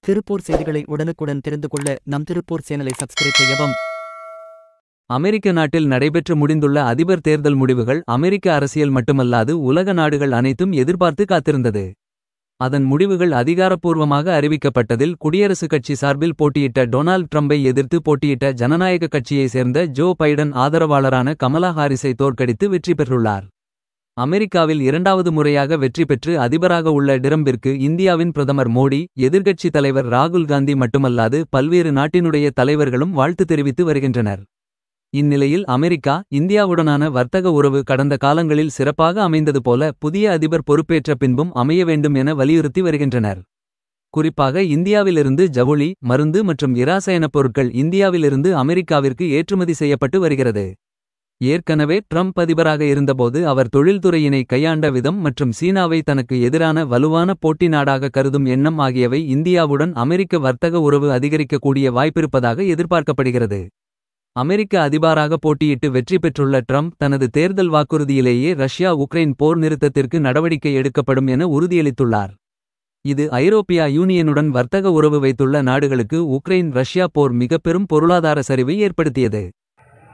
திருப்பூர் செய்திகளை உடனுக்குடன் தெரிந்து கொள்ள நம் திருப்பூர் சேனலை சப்ஸ்கிரைப் செய்யவும். அமெரிக்க நாட்டில் நடைபெற்று முடிந்துள்ள அதிபர் தேர்தல் முடிவுகள் அமெரிக்க அரசியல் மட்டுமல்லாது உலக நாடுகள் அனைத்தும் எதிர்பார்த்து காத்திருந்தது. அதன் முடிவுகள் அதிகாரப்பூர்வமாக அறிவிக்கப்பட்டதில் குடியரசுக் கட்சி சார்பில் போட்டியிட்ட டொனால்ட் ட்ரம்பை எதிர்த்து போட்டியிட்ட ஜனநாயக கட்சியைச் சேர்ந்த ஜோ பைடன் ஆதரவாளரான கமலா ஹாரிஸை தோற்கடித்து வெற்றி பெற்றுள்ளார். அமெரிக்காவில் இரண்டாவது முறையாக வெற்றி பெற்று அதிபராக உள்ள டிரம்பிற்கு இந்தியாவின் பிரதமர் மோடி, எதிர்க்கட்சி தலைவர் ராகுல் காந்தி மட்டுமல்லாது பல்வேறு நாட்டினுடைய தலைவர்களும் வாழ்த்து தெரிவித்து வருகின்றனர். இந்நிலையில் அமெரிக்கா, இந்தியாவுடனான வர்த்தக உறவு கடந்த காலங்களில் சிறப்பாக அமைந்தது போல புதிய அதிபர் பொறுப்பேற்ற பின்பும் அமைய வேண்டும் என வலியுறுத்தி வருகின்றனர். குறிப்பாக இந்தியாவிலிருந்து ஜவுளி, மருந்து மற்றும் இரசாயனப் பொருட்கள் இந்தியாவிலிருந்து அமெரிக்காவிற்கு ஏற்றுமதி செய்யப்பட்டு வருகிறது. ஏற்கனவே ட்ரம்ப் அதிபராக இருந்தபோது அவர் தொழில்துறையினை கையாண்ட விதம் மற்றும் சீனாவை தனக்கு எதிரான வலுவான போட்டி நாடாக கருதும் எண்ணம் ஆகியவை இந்தியாவுடன் அமெரிக்க வர்த்தக உறவு அதிகரிக்கக்கூடிய வாய்ப்பிருப்பதாக எதிர்பார்க்கப்படுகிறது. அமெரிக்க அதிபராக போட்டியிட்டு வெற்றி பெற்றுள்ள ட்ரம்ப் தனது தேர்தல் வாக்குறுதியிலேயே ரஷ்யா உக்ரைன் போர் நிறுத்தத்திற்கு நடவடிக்கை எடுக்கப்படும் என உறுதியளித்துள்ளார். இது ஐரோப்பிய யூனியனுடன் வர்த்தக உறவு வைத்துள்ள நாடுகளுக்கு உக்ரைன் ரஷ்யா போர் மிக பெரும் பொருளாதார சரிவை ஏற்படுத்தியது.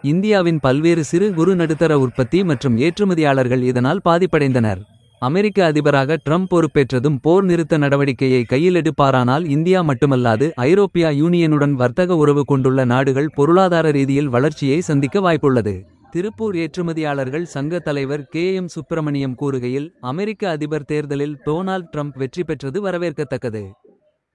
இந்தியாவின் பல்வேறு சிறு குறு நடுத்தர உற்பத்தி மற்றும் ஏற்றுமதியாளர்கள் இதனால் பாதிப்படைந்தனர். அமெரிக்க அதிபராக ட்ரம்ப் பொறுப்பேற்றதும் போர் நிறுத்த நடவடிக்கையை கையில் எடுப்பாரானால் இந்தியா மட்டுமல்லாது ஐரோப்பிய யூனியனுடன் வர்த்தக உறவு கொண்டுள்ள நாடுகள் பொருளாதார ரீதியில் வளர்ச்சியை சந்திக்க வாய்ப்புள்ளது. திருப்பூர் ஏற்றுமதியாளர்கள் சங்க தலைவர் KM சுப்பிரமணியம் கூறுகையில், அமெரிக்க அதிபர் தேர்தலில் டொனால்ட் ட்ரம்ப் வெற்றி பெற்றது வரவேற்கத்தக்கது.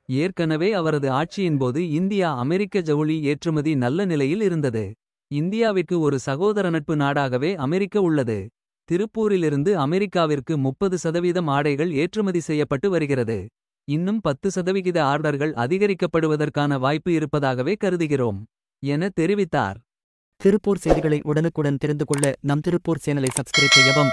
ஏற்கனவே அவரது ஆட்சியின்போது இந்தியா அமெரிக்க ஜவுளி ஏற்றுமதி நல்ல நிலையில் இருந்தது. இந்தியாவிற்கு ஒரு சகோதர நட்பு நாடாகவே அமெரிக்க உள்ளது. திருப்பூரிலிருந்து அமெரிக்காவிற்கு 30% ஆடைகள் ஏற்றுமதி செய்யப்பட்டு வருகிறது. இன்னும் 10% ஆர்டர்கள் அதிகரிக்கப்படுவதற்கான வாய்ப்பு இருப்பதாகவே கருதுகிறோம் என தெரிவித்தார். திருப்பூர் செய்திகளை உடனுக்குடன் தெரிந்து கொள்ள நம் திருப்பூர் சேனலை சப்ஸ்கிரைப் செய்யவும்.